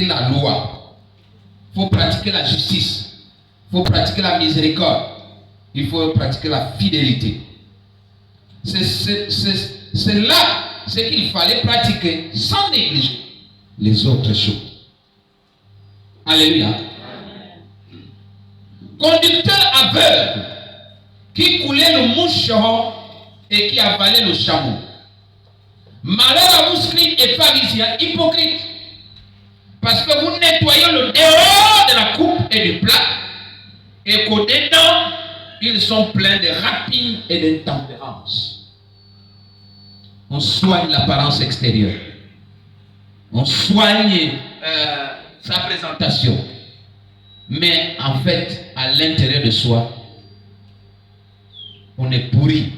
la loi, il faut pratiquer la justice, il faut pratiquer la miséricorde, il faut pratiquer la fidélité. C'est là ce qu'il fallait pratiquer sans négliger les autres choses. Alléluia. Conducteur aveugle qui coulait le moucheron et qui avalait le chameau. Malheur à vous, scribes et pharisiens hypocrites, parce que vous nettoyez le dehors de la coupe et du plat, et qu'au-dedans, ils sont pleins de rapines et d'intempérance. On soigne l'apparence extérieure. On soigne sa présentation. Mais en fait, à l'intérieur de soi, on est pourri.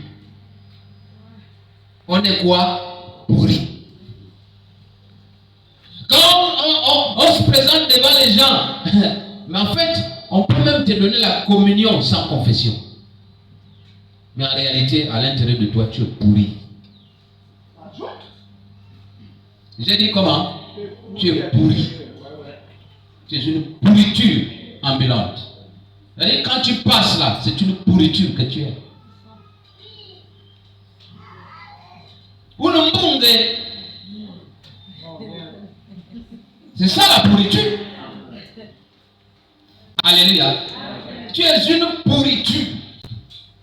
On est quoi? Pourri. Quand on se présente devant les gens, mais en fait, on peut même te donner la communion sans confession. Mais en réalité, à l'intérieur de toi, tu es pourri. J'ai dit comment? Tu es pourri. Tu es une pourriture ambulante. C'est-à-dire, quand tu passes là, c'est une pourriture que tu es. C'est ça la pourriture. Alléluia. Tu es une pourriture.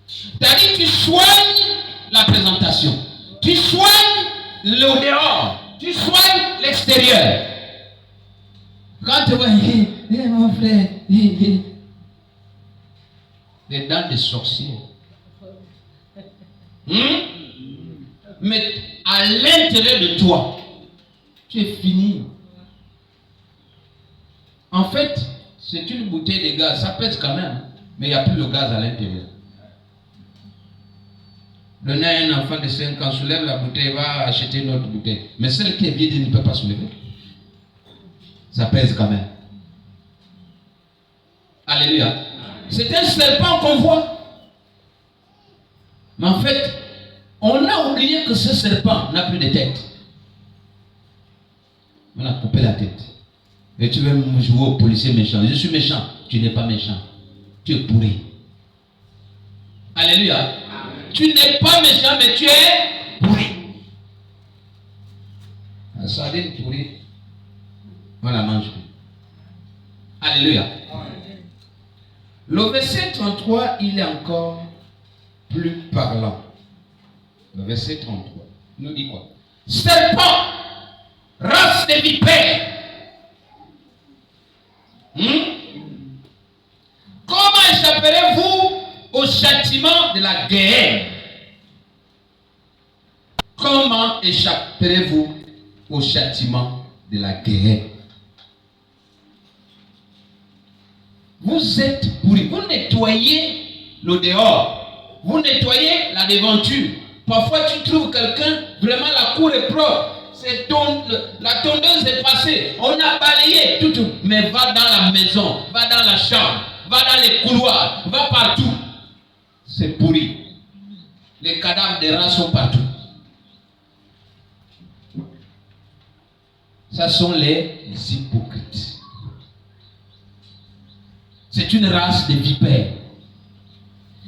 C'est-à-dire, tu soignes la présentation. Tu soignes le dehors. Tu soignes l'extérieur. Quand tu vois, mon frère, les dents des sorciers. Mais à l'intérieur de toi, tu es fini. En fait, c'est une bouteille de gaz. Ça pèse quand même, mais il n'y a plus de gaz à l'intérieur. Donnez à un enfant de 5 ans, soulève la bouteille, va acheter une autre bouteille. Mais celle qui est vide, il ne peut pas soulever. Ça pèse quand même. Alléluia. C'est un serpent qu'on voit. Mais en fait, on a oublié que ce serpent n'a plus de tête. On a coupé la tête. Et tu veux me jouer au policier méchant. Je suis méchant. Tu n'es pas méchant. Tu es pourri. Alléluia. Amen. Tu n'es pas méchant, mais tu es pourri. La sardine pourrie, on la mange plus. Alléluia. Amen. Le verset 33, il est encore plus parlant. Le verset 33 nous dit quoi? Serpent, race de vipères. Comment échapperez-vous au châtiment de la guerre? Comment échapperez-vous au châtiment de la guerre? Vous êtes pourris. Vous nettoyez le dehors. Vous nettoyez la devanture. Parfois, tu trouves quelqu'un, vraiment la cour est propre. La tondeuse est passée. On a balayé tout. Mais va dans la maison, va dans la chambre, va dans les couloirs, va partout. C'est pourri. Les cadavres des rats sont partout. Ça sont les hypocrites. C'est une race de vipères.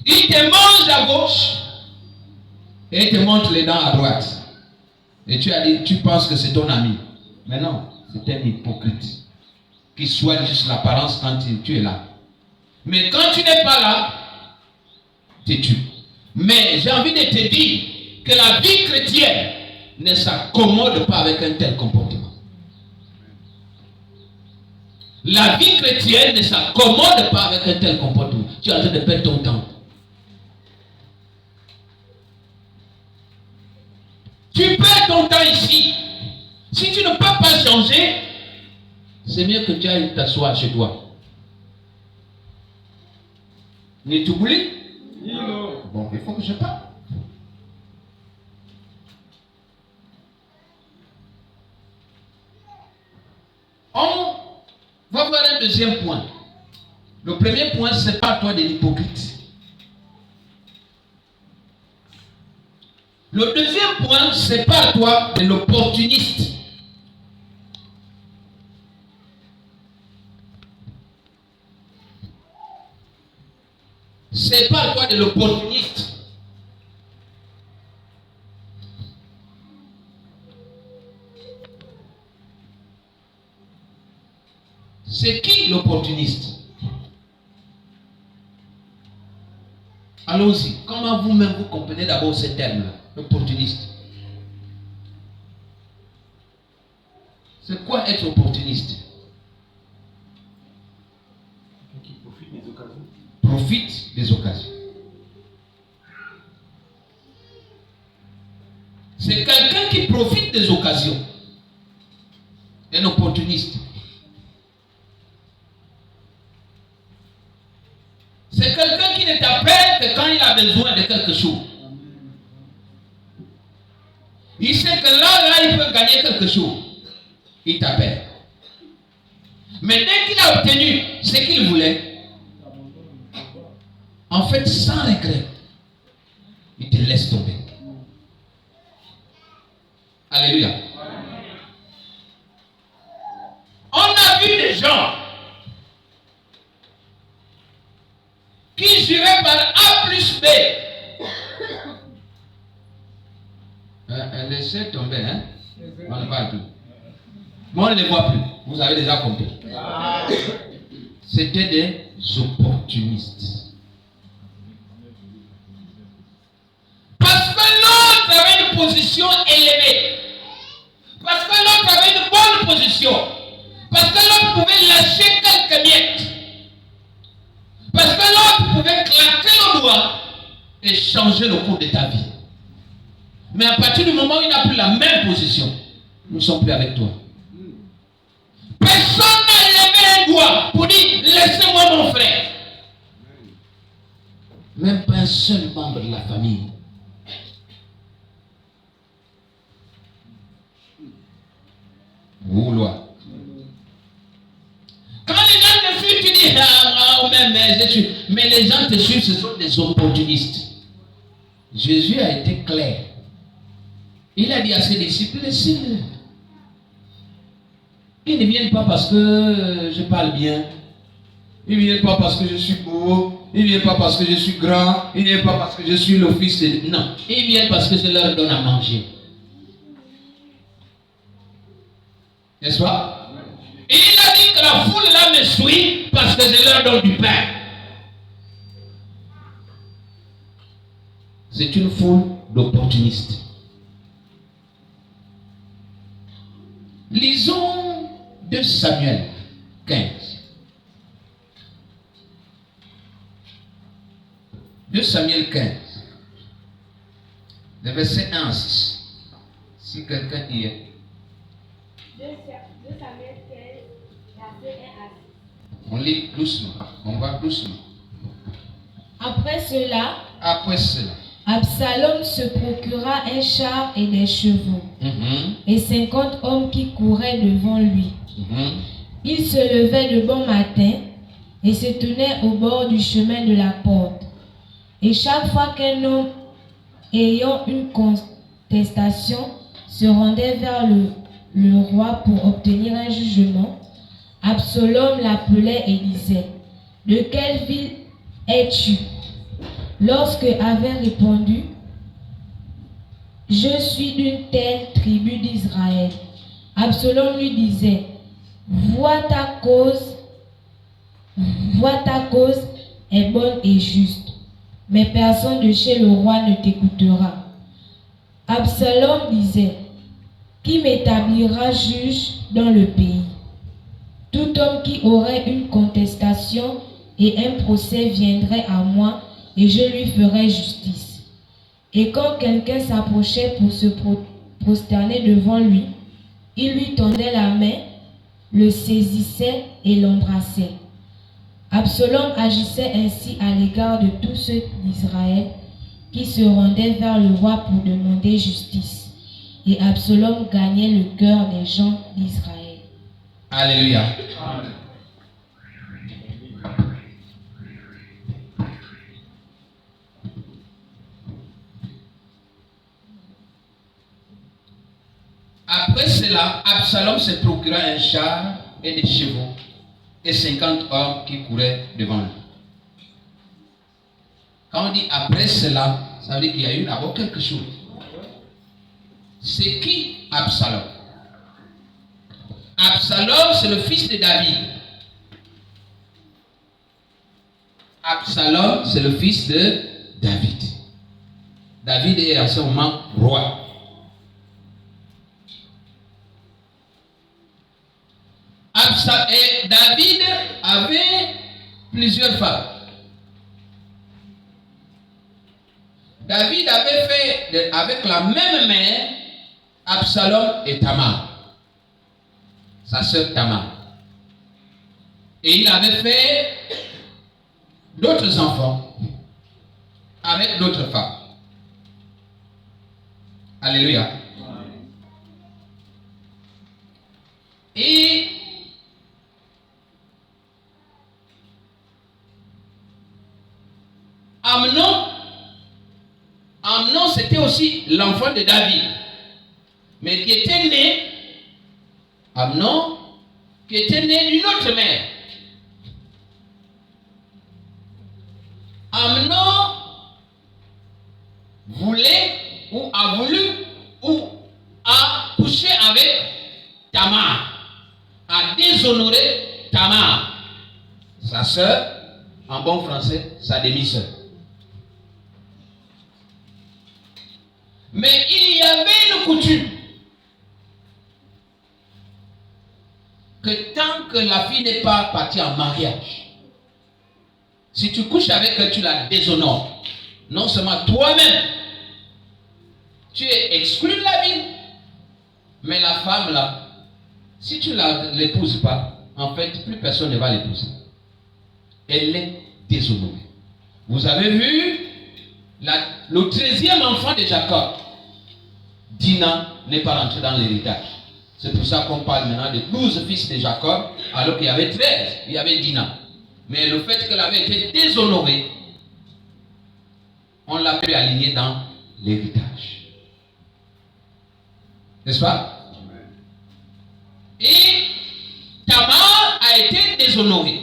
Ils te mangent à gauche et ils te montrent les dents à droite. Et tu as dit, tu penses que c'est ton ami. Mais non, c'est un hypocrite qui soigne juste l'apparence quand tu es là. Mais quand tu n'es pas là, tu tues. Mais j'ai envie de te dire que la vie chrétienne ne s'accommode pas avec un tel comportement. La vie chrétienne ne s'accommode pas avec un tel comportement. Tu es en train de perdre ton temps. Tu perds ton temps ici. Si tu ne peux pas changer, c'est mieux que tu ailles t'asseoir chez toi. Mais tu oublies? Bon, il faut que je parle. On va voir un deuxième point. Le premier point, c'est pas toi de l'hypocrite. Le deuxième point, c'est pas toi de l'opportuniste. Sépare-toi de l'opportuniste. C'est qui l'opportuniste? Allons-y. Comment vous-même vous comprenez d'abord ce terme-là, l'opportuniste? C'est quoi être opportuniste? Qui profite des occasions. Profite des occasions. C'est quelqu'un qui profite des occasions. Un opportuniste. C'est quelqu'un qui ne t'appelle que quand il a besoin de quelque chose. Il sait que là, il peut gagner quelque chose. Il t'appelle. Mais dès qu'il a obtenu ce qu'il voulait, en fait, sans regret, il te laisse tomber. Alléluia. On a vu des gens qui juraient par A plus B. Laissez tomber, hein? On ne parle plus. Mais on ne les voit plus. Vous avez déjà compris. C'était des opportunistes. Parce que l'autre avait une position élevée. Parce que l'autre avait une bonne position. Parce que l'autre pouvait lâcher quelques miettes. Parce que l'autre pouvait claquer le doigt et changer le cours de ta vie. Mais à partir du moment où il n'a plus la même position, nous ne sommes plus avec toi. Personne n'a levé un doigt pour dire laissez-moi mon frère. Même pas un seul membre de la famille. Vouloir. Quand les gens te suivent, tu dis mais je suis. Mais les gens te suivent, ce sont des opportunistes. Jésus a été clair. Il a dit à ses disciples, laissez-le. Ils ne viennent pas parce que je parle bien. Ils ne viennent pas parce que je suis beau. Ils ne viennent pas parce que je suis grand. Ils ne viennent pas parce que je suis le fils de... Non. Ils viennent parce que je leur donne à manger. N'est-ce pas? Et il a dit que la foule là me suit parce que je leur donne du pain. C'est une foule d'opportunistes. Lisons 2 Samuel 15. 2 Samuel 15. Le verset 1 à 6. Si quelqu'un y est. 2 Samuel 15, verset 1 à 6. On lit doucement. On va doucement. Après cela, Absalom se procura un char et des chevaux, et 50 hommes qui couraient devant lui. Il se levait de bon matin et se tenait au bord du chemin de la porte. Et chaque fois qu'un homme ayant une contestation se rendait vers le roi pour obtenir un jugement, Absalom l'appelait et disait: « De quelle ville es-tu » Lorsque avait répondu: « Je suis d'une telle tribu d'Israël », Absalom lui disait: « Vois ta cause est bonne et juste, mais personne de chez le roi ne t'écoutera. » Absalom disait: « Qui m'établira juge dans le pays? Tout homme qui aurait une contestation et un procès viendrait à moi, et je lui ferai justice. » Et quand quelqu'un s'approchait pour se prosterner devant lui, il lui tendait la main, le saisissait et l'embrassait. Absalom agissait ainsi à l'égard de tous ceux d'Israël qui se rendaient vers le roi pour demander justice. Et Absalom gagnait le cœur des gens d'Israël. Alléluia. Amen. Après cela, Absalom se procura un char et des chevaux et 50 hommes qui couraient devant lui. Quand on dit après cela, ça veut dire qu'il y a eu d'abord quelque chose. C'est qui Absalom? Absalom, c'est le fils de David. Absalom, c'est le fils de David. David est en ce moment roi. Et David avait plusieurs femmes. David avait fait avec la même mère Absalom et Tamar, sa sœur Tamar. Et il avait fait d'autres enfants avec d'autres femmes. Alléluia. Et Amnon, c'était aussi l'enfant de David, mais qui était né, Amnon, qui était né d'une autre mère. Amnon voulait, ou a voulu, ou a couché avec Tamar, a déshonoré Tamar, sa sœur, en bon français, sa demi-sœur. Mais il y avait une coutume que tant que la fille n'est pas partie en mariage, si tu couches avec elle, tu la déshonores. Non seulement toi-même, tu es exclu de la vie, mais la femme là, si tu ne l'épouses pas, en fait, plus personne ne va l'épouser. Elle est déshonorée. Vous avez vu le 13e enfant de Jacob, Dina, n'est pas rentré dans l'héritage. C'est pour ça qu'on parle maintenant de 12 fils de Jacob, alors qu'il y avait 13, il y avait Dina. Mais le fait qu'elle avait été déshonorée, on l'a pu aligner dans l'héritage. N'est-ce pas? Et Tamar a été déshonorée.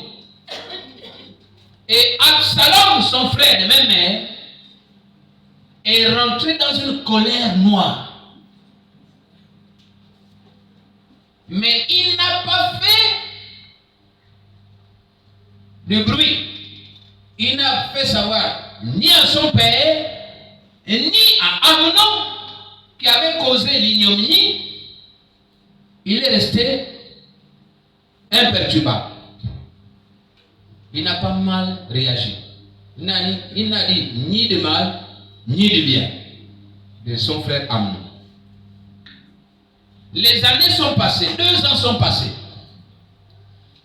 Et Absalom, son frère de même mère, est rentré dans une colère noire. Mais il n'a pas fait de bruit. Il n'a fait savoir ni à son père, ni à Amnon, qui avait causé l'ignominie. Il est resté imperturbable. Il n'a pas mal réagi. Il n'a dit ni de mal, ni de bien de son frère Amnon. Les années sont passées, 2 ans sont passés.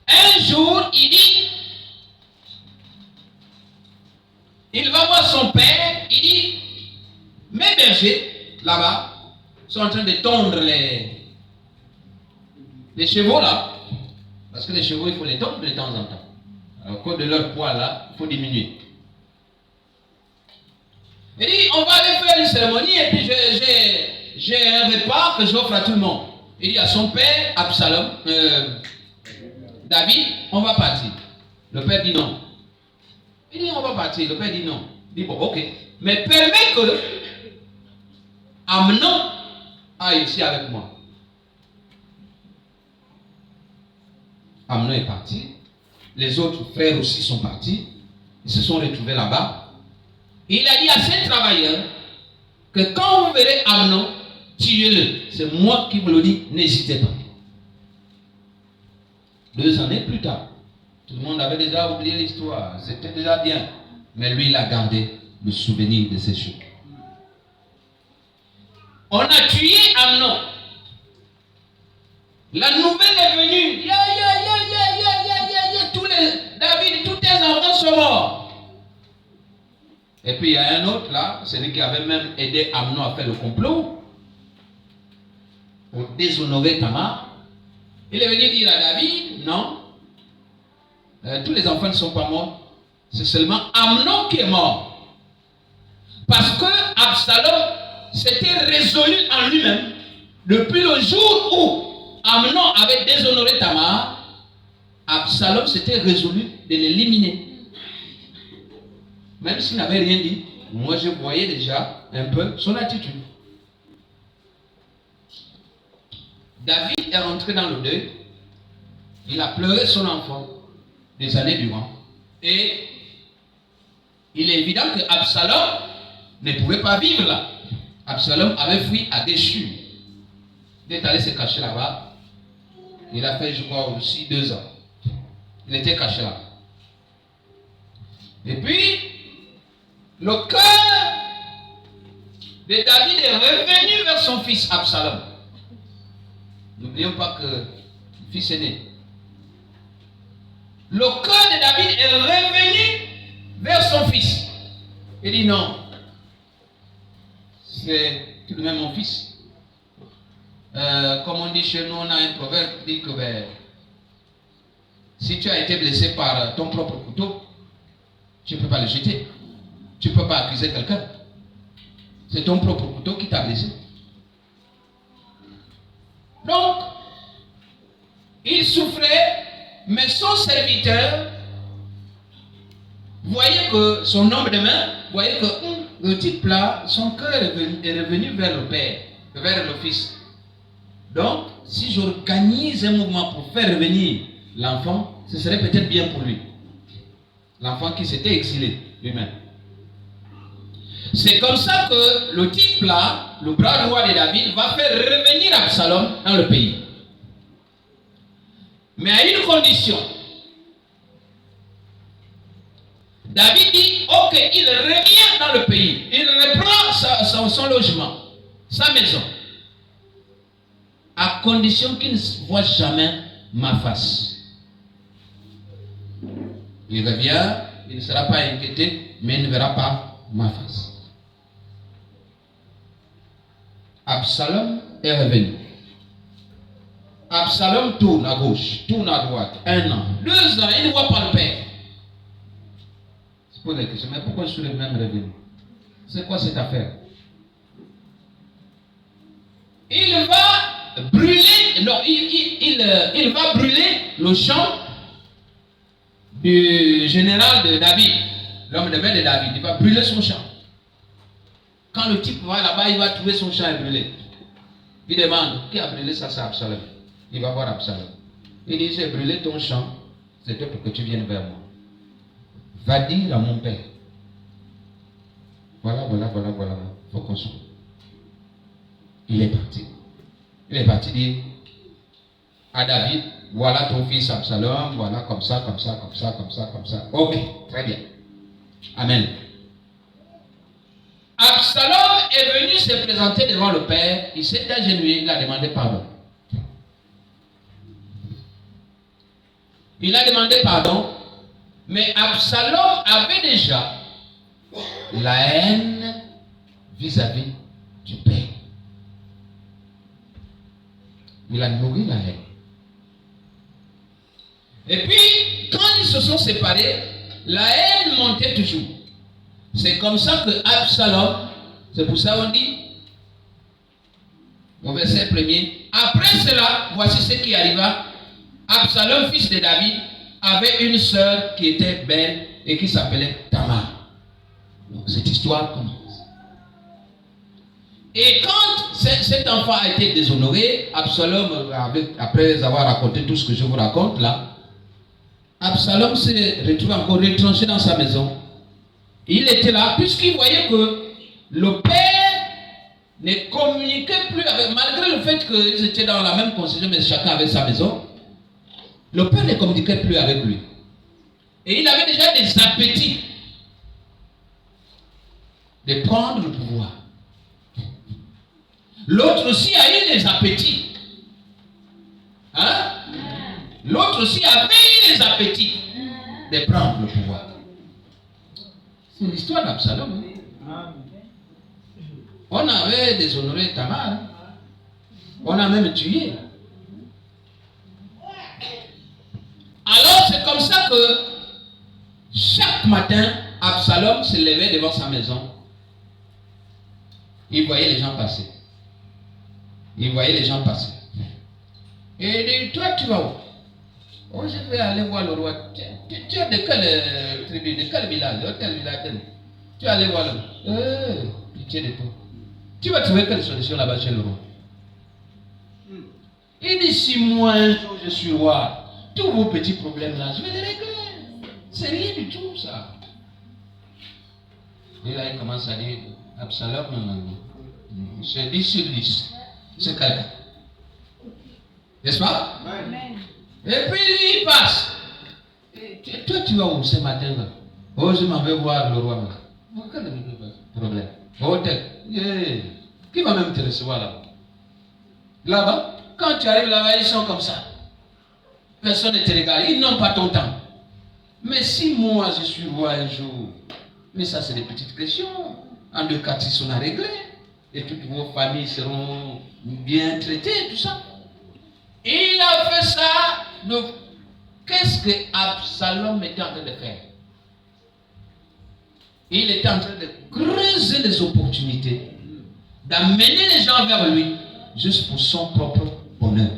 Un jour, il dit, il va voir son père, il dit, mes bergers, là-bas, sont en train de tondre les chevaux là. Parce que les chevaux, il faut les tondre de temps en temps. À cause de leur poids là, il faut diminuer. Il dit, on va aller faire une cérémonie et puis j'ai un repas que j'offre à tout le monde. Il dit à son père, Absalom, David, on va partir. Le père dit non. Il dit, on va partir. Le père dit non. Il dit, bon, ok. Mais permets que Amnon aille ici avec moi. Amnon est parti. Les autres frères aussi sont partis. Ils se sont retrouvés là-bas. Il a dit à ces travailleurs que quand vous verrez Amnon, tuez-le. C'est moi qui vous le dis, n'hésitez pas. 2 années plus tard, tout le monde avait déjà oublié l'histoire. C'était déjà bien. Mais lui, il a gardé le souvenir de ces choses. On a tué Amnon. La nouvelle est venue. David, tous tes enfants sont morts. Et puis il y a un autre là, celui qui avait même aidé Amnon à faire le complot pour déshonorer Tamar. Il est venu dire à David, non, tous les enfants ne sont pas morts. C'est seulement Amnon qui est mort. Parce que Absalom s'était résolu en lui-même. Depuis le jour où Amnon avait déshonoré Tamar, Absalom s'était résolu de l'éliminer. Même s'il n'avait rien dit, moi je voyais déjà un peu son attitude. David est rentré dans le deuil. Il a pleuré son enfant des années durant. Et il est évident que Absalom ne pouvait pas vivre là. Absalom avait fui à Geshur. Il est allé se cacher là-bas. Il a fait, je crois, aussi 2 ans. Il était caché là. Et puis, le cœur de David est revenu vers son fils Absalom. N'oublions pas que le fils est né. Le cœur de David est revenu vers son fils. Il dit non, c'est tout de même mon fils. Comme on dit chez nous, on a un proverbe qui dit que si tu as été blessé par ton propre couteau, tu ne peux pas le jeter. Tu ne peux pas accuser quelqu'un. C'est ton propre couteau qui t'a blessé. Donc, il souffrait, mais son serviteur voyait que son homme de main, voyait que le type là, son cœur est revenu vers le père, vers le fils. Donc, si j'organise un mouvement pour faire revenir l'enfant, ce serait peut-être bien pour lui. L'enfant qui s'était exilé lui-même. C'est comme ça que le type là, le bras droit de David, va faire revenir Absalom dans le pays. Mais à une condition. David dit, ok, il revient dans le pays. Il reprend son logement, sa maison. À condition qu'il ne voit jamais ma face. Il revient, il ne sera pas inquiété, mais il ne verra pas ma face. Absalom est revenu. Absalom tourne à gauche, tourne à droite. 1 an, 2 ans, il ne voit pas le père. C'est pour la question, mais pourquoi je suis le même revenu? C'est quoi cette affaire? Il va brûler, non, il va brûler le champ du général de David, l'homme de main de David. Il va brûler son champ. Quand le type va là-bas, il va trouver son champ brûlé. Il demande, qui a brûlé ça? C'est Absalom. Il va voir Absalom. Il dit, j'ai brûlé ton champ, c'était pour que tu viennes vers moi. Va dire à mon père. Voilà. Il faut qu'on soit. Il est parti. Il est parti dire à David, voilà ton fils Absalom, voilà comme ça. Ok, très bien. Amen. Absalom est venu se présenter devant le père, il s'est agenouillé, il a demandé pardon. Il a demandé pardon, mais Absalom avait déjà la haine vis-à-vis du père. Il a nourri la haine. Et puis, quand ils se sont séparés, la haine montait toujours. C'est comme ça que Absalom, c'est pour ça qu'on dit, au verset 1er, après cela, voici ce qui arriva. Absalom, fils de David, avait une sœur qui était belle et qui s'appelait Tamar. Donc cette histoire commence. Et quand cet enfant a été déshonoré, Absalom, après avoir raconté tout ce que je vous raconte là, Absalom s'est retrouvé encore retranché dans sa maison. Il était là, puisqu'il voyait que le père ne communiquait plus avec, malgré le fait qu'ils étaient dans la même concession, mais chacun avait sa maison, le père ne communiquait plus avec lui. Et il avait déjà des appétits de prendre le pouvoir. L'autre aussi a eu des appétits. Hein? L'autre aussi avait eu des appétits de prendre le pouvoir. C'est l'histoire d'Absalom. On avait déshonoré Tamar. On a même tué. Alors c'est comme ça que chaque matin, Absalom se levait devant sa maison. Il voyait les gens passer. Et il dit, toi tu vas où? Oh, je vais aller voir le roi. Tu es de quelle tribu, de quel village, de quel village? Tu vas aller voir le roi. Pitié de toi. Tu vas trouver quelle solution là-bas chez le roi? Il dit, si moi un jour je suis roi, tous vos petits problèmes là, je vais les régler. C'est rien du tout ça. Et là, il commence à dire, Absalom, c'est 10 sur 10. C'est quelqu'un. N'est-ce pas? Amen. Et puis lui, il passe. Et toi, tu vas où ce matin là? Oh, je m'en vais voir le roi. Quel est le problème? Oh, qui va même te recevoir là-bas? Là-bas, quand tu arrives là-bas, ils sont comme ça. Personne ne te regarde. Ils n'ont pas ton temps. Mais si moi, je suis roi un jour, mais ça, c'est des petites questions. En 2 4 6 on a réglé. Et toutes vos familles seront bien traitées, tout ça. Il a fait ça. Donc, qu'est-ce que Absalom était en train de faire? Il était en train de creuser des opportunités, d'amener les gens vers lui, juste pour son propre bonheur.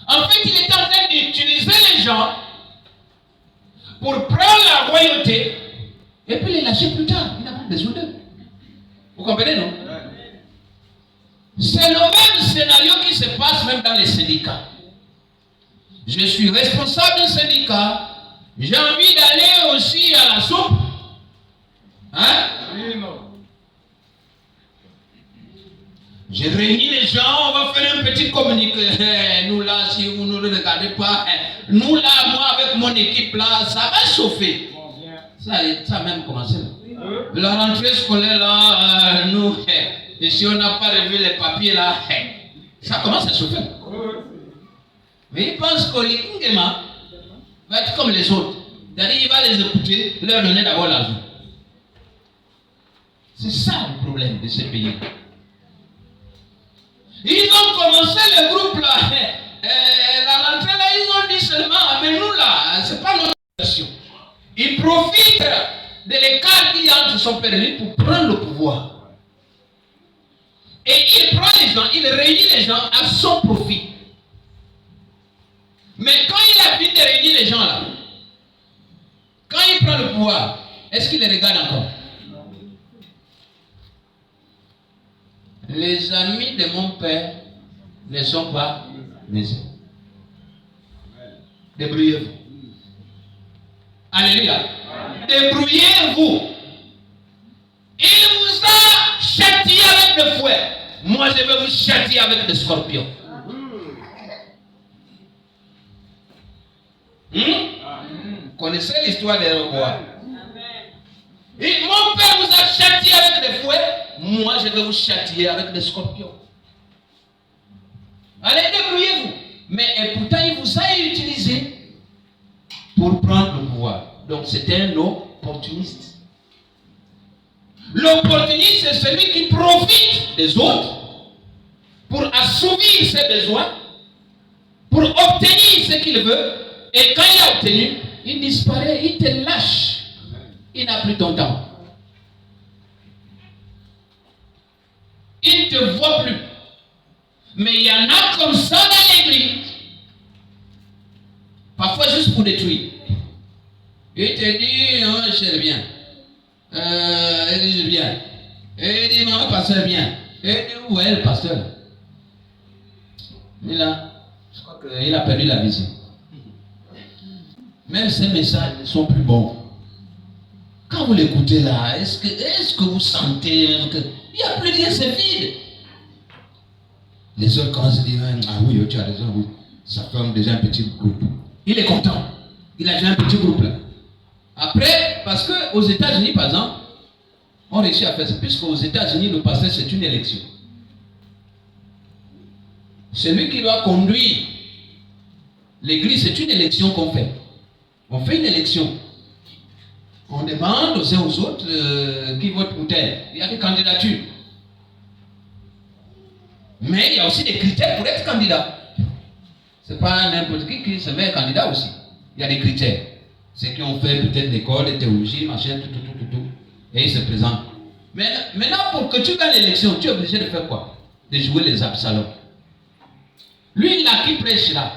En fait, il était en train d'utiliser les gens pour prendre la royauté et puis les lâcher plus tard. Il n'a pas besoin d'eux. Vous comprenez, non? C'est le même scénario qui se passe même dans les syndicats. Je suis responsable d'un syndicat. J'ai envie d'aller aussi à la soupe. Hein? Oui, non. J'ai réuni les gens, on va faire un petit communiqué. Nous là, si vous ne nous regardez pas, nous là, moi avec mon équipe là, ça va chauffer. Bon, bien. Ça a même commencé là. La rentrée scolaire là, nous, et si on n'a pas revu les papiers là, ça commence à chauffer. Mais il pense qu'Olingema va être comme les autres. C'est-à-dire il va les écouter, leur donner d'abord l'argent. C'est ça le problème de ces pays. Ils ont commencé le groupe là. La rentrée là, ils ont dit seulement, mais nous là, c'est pas notre situation. Ils profitent de l'écart qu'il y a entre son père et lui pour prendre le pouvoir. Et il prend les gens, il réunit les gens à son profit. Mais quand il a fini de réunir les gens là, quand il prend le pouvoir, est-ce qu'il les regarde encore? Les amis de mon père ne sont pas mes amis. Débrouillez-vous. Alléluia. Débrouillez-vous. Il vous a châtié avec le fouet. Moi, je vais vous châtier avec des scorpions. Connaissez l'histoire des rois. Et mon père vous a châtié avec des fouets. Moi, je vais vous châtier avec des scorpions. Allez, débrouillez-vous. Mais et pourtant, il vous a utilisé pour prendre le pouvoir. Donc, c'était un opportuniste. L'opportuniste, c'est celui qui profite des autres pour assouvir ses besoins, pour obtenir ce qu'il veut. Et quand il a obtenu, il disparaît, il te lâche. Il n'a plus ton temps. Il ne te voit plus. Mais il y en a comme ça dans l'église. Parfois juste pour détruire. Il te dit, oh, je viens. Il dit, je viens. Il dit, maman, pasteur, viens. Il dit, où est le pasteur? Il a perdu la vision. Même ces messages ne sont plus bons. Quand vous l'écoutez là, est-ce que vous sentez qu'il n'y a plus rien, c'est vide? Les autres commencent à dire, ah oui, tu as raison, oui. Ça forme déjà un petit groupe. Il est content. Il a déjà un petit groupe là. Après, parce qu'aux États-Unis, par exemple, on réussit à faire ça. Puisqu'aux États-Unis, le pasteur, c'est une élection. Celui qui doit conduire l'église, c'est une élection qu'on fait. On fait une élection. On demande aux uns aux autres qui votent pour tel. Il y a des candidatures. Mais il y a aussi des critères pour être candidat. Ce n'est pas n'importe qui se met candidat aussi. Il y a des critères. Ceux qui ont fait peut-être l'école de théologie, machin, tout. Et ils se présentent. Mais maintenant, pour que tu gagnes l'élection, tu es obligé de faire quoi? De jouer les Absalom. Lui, là, qui prêche là,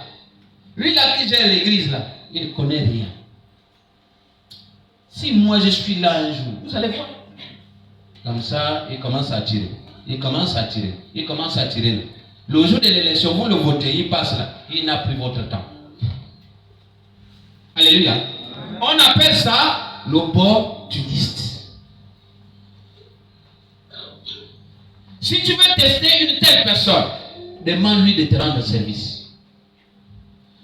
Lui là qui gère l'église là, il ne connaît rien. Si moi je suis là un jour, vous allez voir. Comme ça, il commence à tirer. Il commence à tirer. Il commence à tirer. Le jour de l'élection, vous le votez, il passe là. Il n'a plus votre temps. Alléluia. On appelle ça l'opportuniste. Si tu veux tester une telle personne, demande-lui de te rendre service.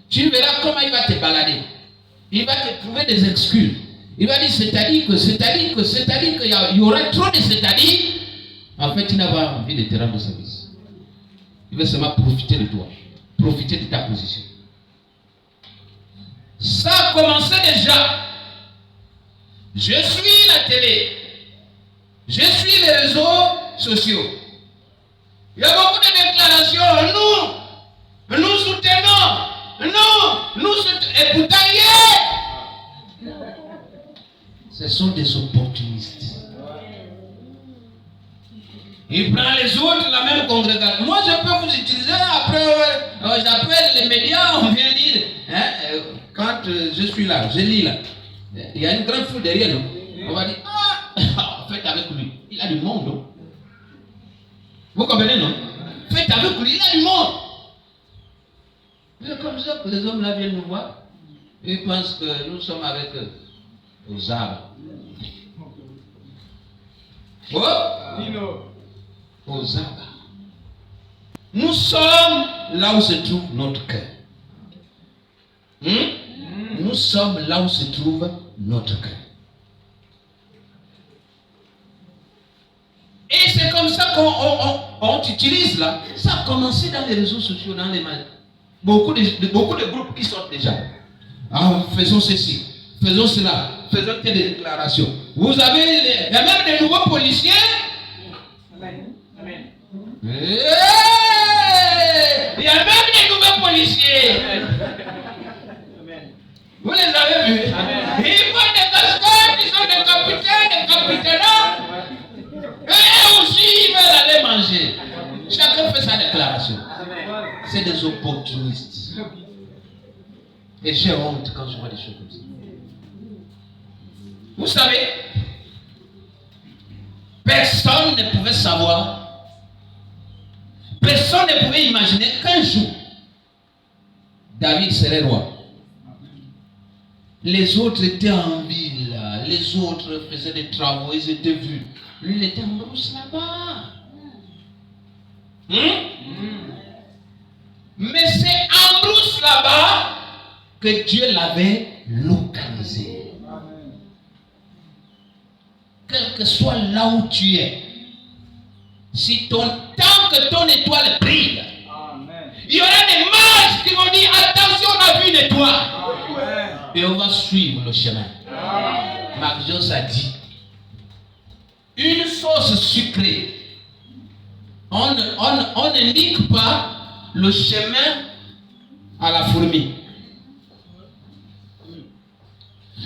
Tu verras comment il va te balader. Il va te trouver des excuses. Il va dire, c'est-à-dire qu'il y aura trop de c'est-à-dire. En fait, tu n'as pas envie de te rendre service. Il veut seulement profiter de toi. Profiter de ta position. Ça a commencé déjà. Je suis la télé. Je suis les réseaux sociaux. Il y a beaucoup de déclarations. Nous soutenons. Et pourtant, ce sont des opportunistes. Il prend les autres, la même congrégation. Moi, je peux vous utiliser. Après, j'appelle les médias, on vient lire. Quand je suis là, je lis là. Il y a une grande foule derrière nous. On va dire, faites avec lui. Il a du monde. Non? Vous comprenez, non? Faites avec lui, il a du monde. C'est comme ça que les hommes là viennent nous voir. Ils pensent que nous sommes avec eux. Aux arbres. Aux arbres. Nous sommes là où se trouve notre cœur. Nous sommes là où se trouve notre cœur. Et c'est comme ça qu'on utilise là. Ça a commencé dans les réseaux sociaux, dans les mails. Beaucoup de groupes qui sortent déjà. Faisons ceci, faisons cela, faisons des déclarations. Vous avez, il y a même des nouveaux policiers. Amen. Amen. Il y a même des nouveaux policiers. Amen. Vous les avez vus? Ils font des cascades, ils sont des capitaines, des capitaines. Et aussi, ils veulent aller manger. Chacun fait sa déclaration. C'est des opportunistes. Et j'ai honte quand je vois des choses comme ça. Vous savez, personne ne pouvait savoir, personne ne pouvait imaginer qu'un jour, David serait roi. Les autres étaient en ville, les autres faisaient des travaux, ils étaient vus. Lui, il était en brousse là-bas. Mais c'est en brousse là-bas que Dieu l'avait localisé. Quel que soit là où tu es, si tant que ton étoile brille, il y aura des mages qui vont dire attention, on a vu une étoile. Et on va suivre le chemin. Marc Joss a dit une sauce sucrée. On n'indique pas le chemin à la fourmi.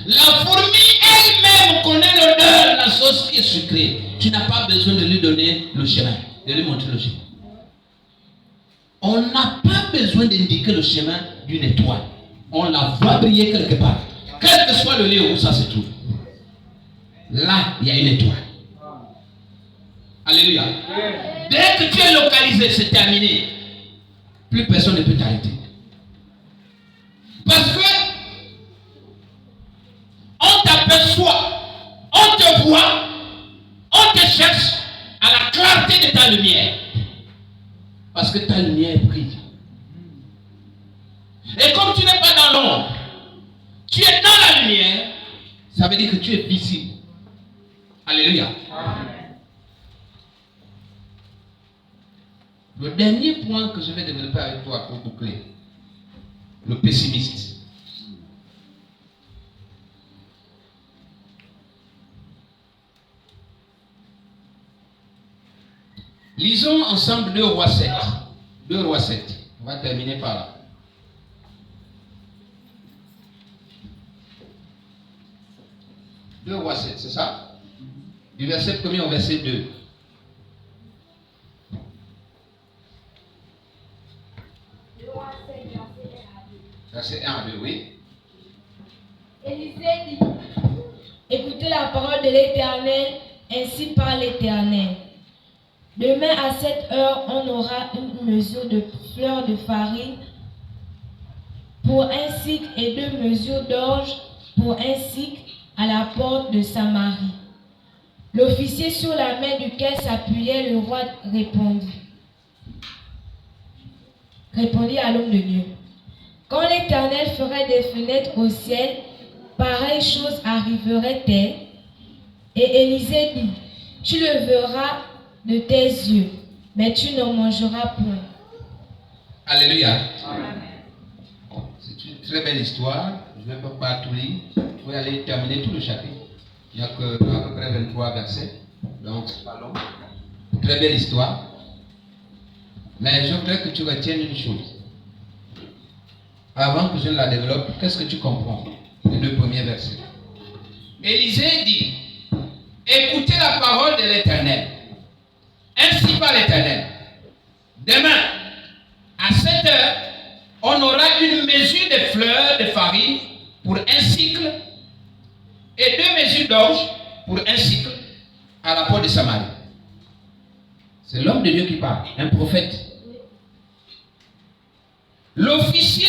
La fourmi elle-même connaît l'odeur de la sauce qui est sucrée. Tu n'as pas besoin de lui donner le chemin, de lui montrer le chemin. On n'a pas besoin d'indiquer le chemin d'une étoile. On la voit briller quelque part. Quel que soit le lieu où ça se trouve. Là, il y a une étoile. Alléluia. Dès que tu es localisé, c'est terminé. Plus personne ne peut t'arrêter. Parce que on t'aperçoit, on te voit, on te cherche à la clarté de ta lumière. Parce que ta lumière brille. Et comme tu n'es pas dans l'ombre, tu es dans la lumière, ça veut dire que tu es visible. Alléluia. Amen. Le dernier point que je vais développer avec toi pour boucler, le pessimiste. Lisons ensemble 2 Rois 7. 2 Rois 7. On va terminer par là. 2 Rois 7, c'est ça? Du verset 1er au verset 2. verset 1 à 2, oui. Élisée dit, Écoutez la parole de l'Éternel, ainsi parle l'Éternel. Demain à cette heure, on aura une mesure de fleurs de farine pour un cycle et 2 mesures d'orge pour un cycle à la porte de Samarie. L'officier sur la main duquel s'appuyait le roi répondit à l'homme de Dieu. Quand l'Éternel ferait des fenêtres au ciel, pareille chose arriverait-elle? Et Élisée dit, tu le verras de tes yeux, mais tu n'en mangeras point. Alléluia. C'est une très belle histoire. Je ne peux pas tout lire. Je vais aller terminer tout le chapitre. Il n'y a que à peu près 23 versets. Donc, c'est pas long. Très belle histoire. Mais je voudrais que tu retiennes une chose. Avant que je ne la développe, qu'est-ce que tu comprends? Les 2 premiers versets. Élisée dit, écoutez la parole de l'Éternel. Ainsi par l'Éternel. Demain, à 7 heures, on aura une mesure de fleurs de farine pour un cycle et 2 mesures d'orge pour un cycle à la porte de Samarie. C'est l'homme de Dieu qui parle, un prophète. L'officier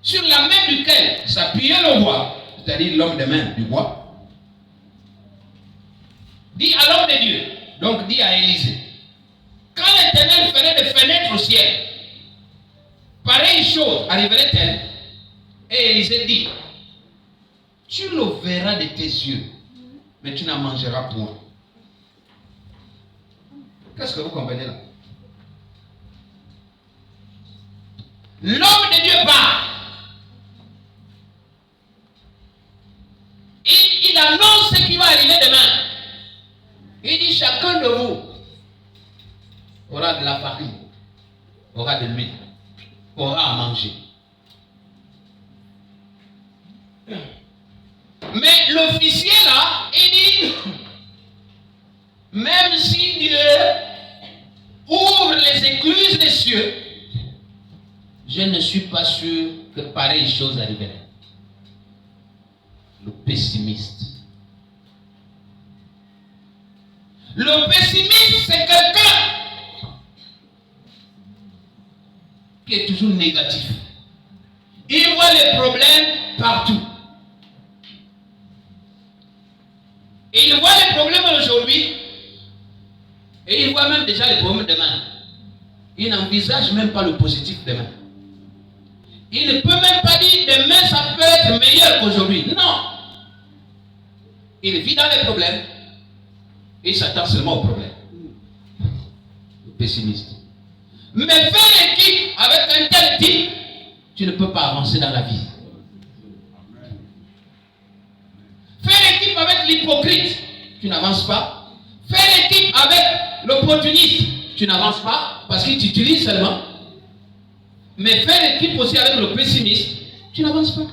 sur la main duquel s'appuyait le roi, c'est-à-dire l'homme de main du roi, dit à l'homme de Dieu, donc dit à Élisée, quand l'Éternel ferait des fenêtres au ciel, pareille chose arriverait-elle? Et Élisée dit, tu le verras de tes yeux, mais tu n'en mangeras point. Qu'est-ce que vous comprenez là? L'homme de Dieu parle. Il annonce ce qui va arriver demain. Il dit, chacun de vous aura de la farine, aura de l'huile, aura à manger. Mais l'officier là, il dit, même si Dieu ouvre les écluses des cieux, je ne suis pas sûr que pareille chose arriverait. Le pessimiste. Le pessimiste, c'est quelqu'un qui est toujours négatif. Il voit les problèmes partout. Et il voit les problèmes aujourd'hui et il voit même déjà les problèmes demain. Il n'envisage même pas le positif demain. Il ne peut même pas dire demain ça peut être meilleur qu'aujourd'hui. Non. Il vit dans les problèmes et il s'attend seulement aux problèmes. Le pessimiste. Mais faire l'équipe avec un tel type, tu ne peux pas avancer dans la vie. Fais l'équipe avec l'hypocrite, tu n'avances pas. Fais l'équipe avec l'opportuniste, tu n'avances pas parce qu'il t'utilise seulement. Mais fais l'équipe aussi avec le pessimiste, tu n'avances pas.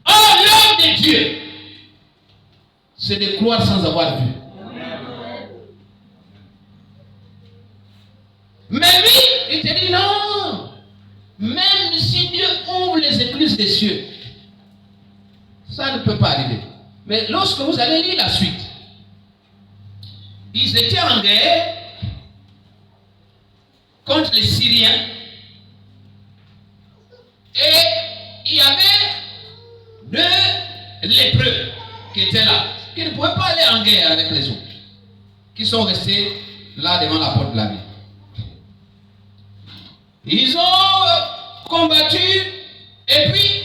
Or, l'homme de Dieu, c'est de croire sans avoir vu. Mais lui, il te dit non. Même si Dieu ouvre les écluses des cieux, ça ne peut pas arriver. Mais lorsque vous allez lire la suite, ils étaient en guerre contre les Syriens et il y avait 2 lépreux qui étaient là, qui ne pouvaient pas aller en guerre avec les autres, qui sont restés là devant la porte de la ville. Ils ont combattu et puis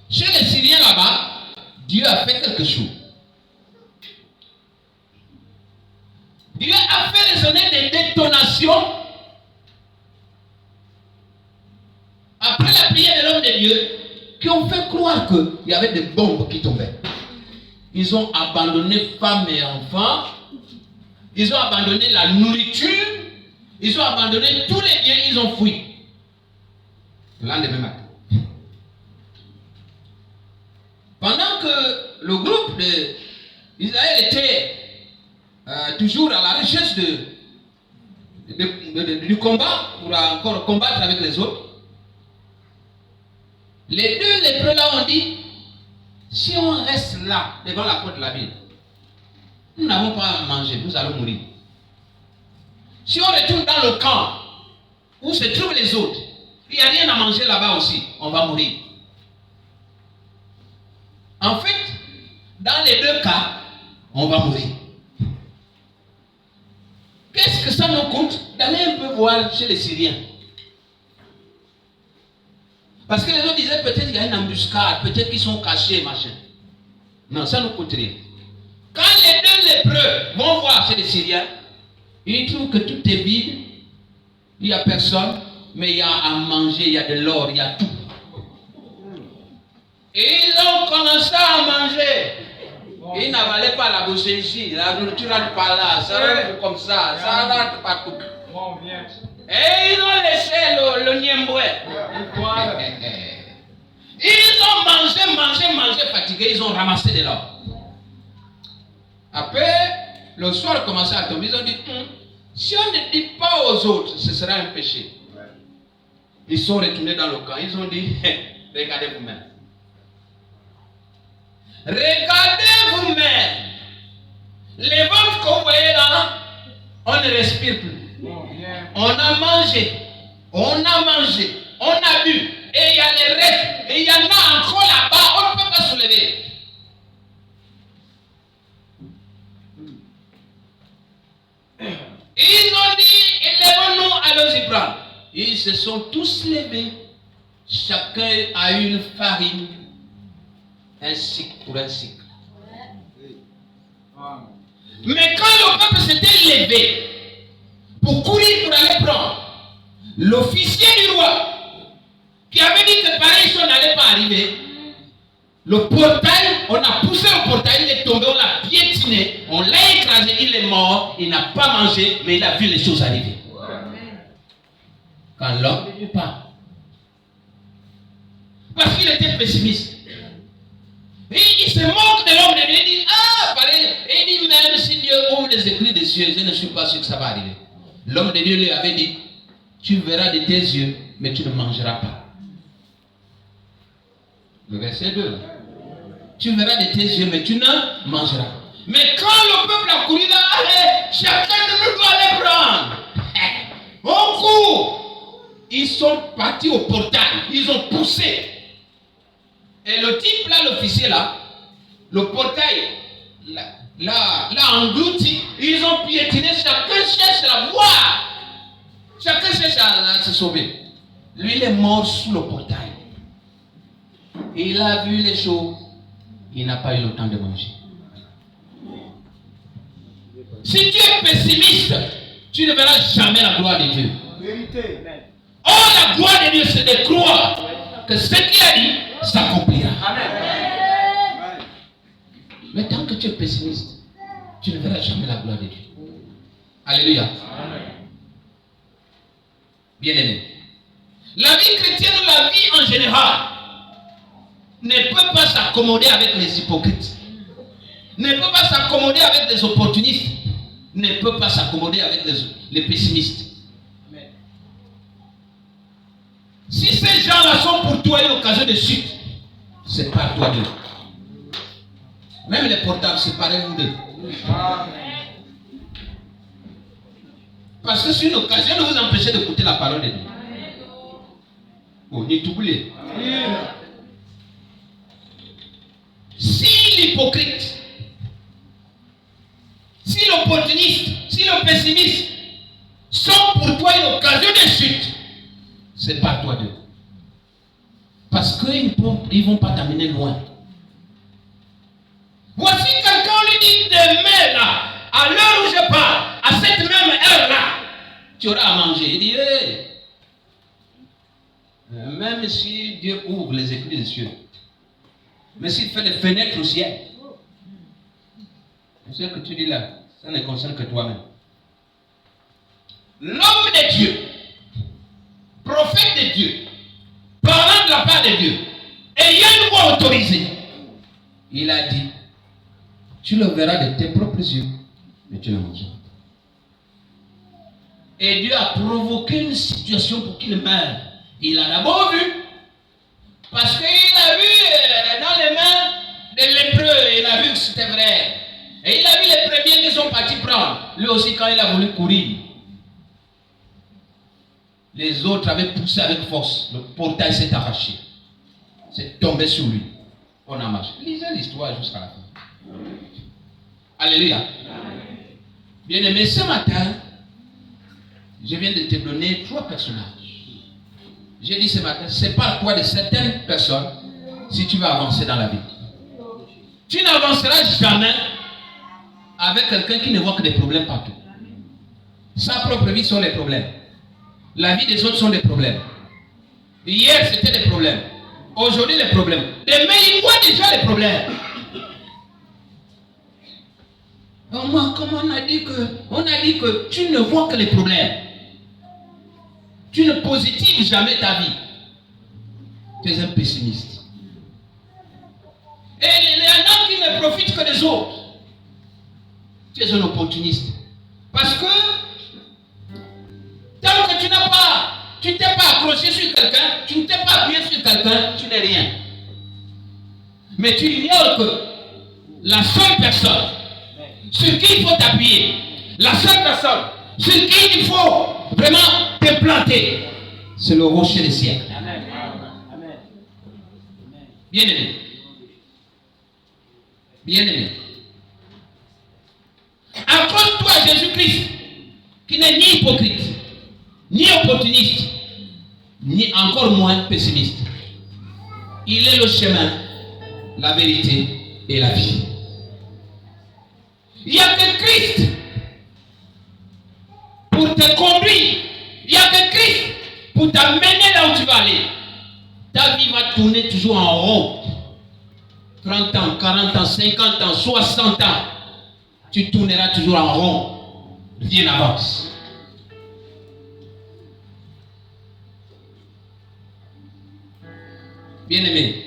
chez les Syriens là-bas, Dieu a fait quelque chose. Dieu a fait résonner des détonations après la prière de l'homme de Dieu qui ont fait croire qu'il y avait des bombes qui tombaient. Ils ont abandonné femmes et enfants. Ils ont abandonné la nourriture. Ils ont abandonné tous les biens. Ils ont fui. Le lendemain matin. Pendant que le groupe d'Israël était toujours à la recherche du combat pour encore combattre avec les autres, Les deux lépreux là ont dit, si on reste là, devant la porte de la ville, nous n'avons pas à manger, nous allons mourir. Si on retourne dans le camp où se trouvent les autres, il n'y a rien à manger là-bas aussi, on va mourir. En fait, dans les deux cas, on va mourir. Qu'est-ce que ça nous coûte d'aller un peu voir chez les Syriens? Parce que les autres disaient peut-être qu'il y a une embuscade, peut-être qu'ils sont cachés, machin. Non, ça ne nous coûte rien. Quand les deux lépreux vont voir chez les Syriens, ils trouvent que tout est vide, il n'y a personne, mais il y a à manger, il y a de l'or, il y a tout. Et ils ont commencé à manger. Ils n'avalaient pas la bouche ici, la nourriture rentre par là, ça rentre comme ça rentre partout. Et ils ont laissé le niemboué. Ils ont mangé, fatigués, ils ont ramassé de l'or. Après, le soir commençait à tomber, ils ont dit, si on ne dit pas aux autres, ce sera un péché. Ils sont retournés dans le camp, ils ont dit, regardez vous-même. Regardez vous-même. Les ventres que vous voyez là, on ne respire plus. On a mangé, on a bu, et il y a les restes, et il y en a encore là-bas, on ne peut pas soulever. Ils ont dit, élevons-nous, allons-y prendre. Ils se sont tous levés, chacun a une farine, un cycle pour un cycle. Mais quand le peuple s'était levé pour courir pour aller prendre, l'officier du roi, qui avait dit que pareil chose n'allait pas arriver, le portail, on a poussé le portail, il est tombé, on l'a piétiné, on l'a écrasé, il est mort, il n'a pas mangé, mais il a vu les choses arriver. Quand l'homme ne veut pas. Parce qu'il était pessimiste. Et il se moque de l'homme de Dieu, il dit, ah, pareil, et il dit, même si Dieu ouvre les écrits des cieux, je ne suis pas sûr que ça va arriver. L'homme de Dieu lui avait dit, tu verras de tes yeux, mais tu ne mangeras pas. Le verset 2. Tu verras de tes yeux, mais tu ne mangeras. Mais quand le peuple a couru là, allez, chacun de nous doit aller prendre. On court. Ils sont partis au portail, ils ont poussé. Et le type là, l'officier là, le portail l'a englouti, ils ont piétiné, chacun cherche la voie. Chacun cherche à se sauver. Lui, il est mort sous le portail. Il a vu les choses. Il n'a pas eu le temps de manger. Si tu es pessimiste, tu ne verras jamais la gloire de Dieu. Vérité. Oh, la gloire de Dieu, c'est de croire que ce qu'il a dit s'accomplira. Amen. Mais tant que tu es pessimiste, tu ne verras jamais la gloire de Dieu. Alléluia. Bien aimé. La vie chrétienne, la vie en général, ne peut pas s'accommoder avec les hypocrites. Ne peut pas s'accommoder avec les opportunistes. Ne peut pas s'accommoder avec les pessimistes. Amen. Si ces gens-là sont pour toi une occasion de chute, c'est par toi d'eux. Même les portables, séparez-vous d'eux. Parce que c'est une occasion de vous empêcher d'écouter la parole de Dieu. Oh, n'y t'oubliez. Si l'hypocrite, si l'opportuniste, si le pessimiste sont pour toi une occasion de chute, c'est pas toi d'eux. Parce qu'ils ne vont pas t'amener loin. Voici quelqu'un lui dit demain là, à l'heure où je parle, à cette même heure là, tu auras à manger. Il dit, hey, même si Dieu ouvre les écrits des cieux, mais s'il fait les fenêtres au ciel, ce que tu dis là, ça ne concerne que toi-même. L'homme de Dieu, prophète de Dieu, parlant de la part de Dieu, ayant une voix autorisée, il a dit, tu le verras de tes propres yeux, mais tu ne mangeras pas. Et Dieu a provoqué une situation pour qu'il meure. Il a d'abord vu, par Parce qu'il a vu dans les mains des lépreux, il a vu que c'était vrai. Et il a vu les premiers qui sont partis prendre. Lui aussi, quand il a voulu courir, les autres avaient poussé avec force. Le portail s'est arraché. C'est tombé sur lui. On a marché. Lisez l'histoire jusqu'à la fin. Alléluia. Bien-aimé, ce matin, je viens de te donner 3 personnages. J'ai dit ce matin, sépare-toi de certaines personnes si tu veux avancer dans la vie. Tu n'avanceras jamais avec quelqu'un qui ne voit que des problèmes partout. Sa propre vie sont les problèmes. La vie des autres sont des problèmes. Hier, c'était des problèmes. Aujourd'hui, les problèmes. Demain, il voit déjà les problèmes. Moi, comme on a dit que tu ne vois que les problèmes. Tu ne positives jamais ta vie. Tu es un pessimiste. Et il y en a qui ne profitent que des autres. Tu es un opportuniste. Parce que tant que tu ne t'es pas accroché sur quelqu'un, tu ne t'es pas appuyé sur quelqu'un, tu n'es rien. Mais tu ignores que la seule personne sur qui il faut t'appuyer, la seule personne sur qui il faut vraiment te planter, c'est le rocher des siècles. Bien-aimé. Bien-aimé. Accroche-toi à Jésus-Christ, qui n'est ni hypocrite, ni opportuniste, ni encore moins pessimiste. Il est le chemin, la vérité et la vie. Il n'y a que Christ pour te conduire. Il n'y a que Christ pour t'amener là où tu vas aller. Ta vie va tourner toujours en rond. 30 ans, 40 ans, 50 ans, 60 ans. Tu tourneras toujours en rond. Rien n'avance. Bien-aimé.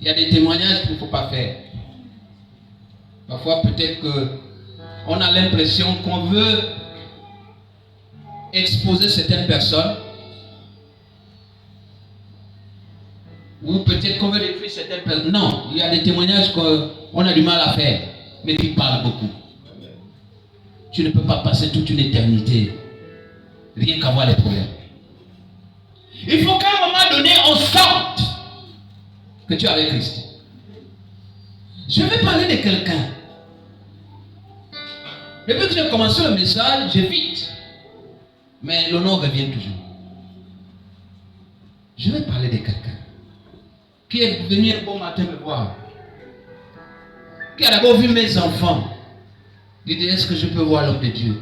Il y a des témoignages qu'il ne faut pas faire. Parfois, peut-être qu'on a l'impression qu'on veut exposer certaines personnes. Ou peut-être qu'on veut détruire certaines personnes. Non, il y a des témoignages qu'on a du mal à faire. Mais qui parlent beaucoup. Tu ne peux pas passer toute une éternité rien qu'à voir les problèmes. Il faut qu'à un moment donné, on sorte que tu es avec Christ. Je vais parler de quelqu'un. Depuis que j'ai commencé le message, j'évite. Mais le nom revient toujours. Je vais parler de quelqu'un qui est venu un bon matin me voir. Qui a d'abord vu mes enfants. Il dit, est-ce que je peux voir l'homme de Dieu?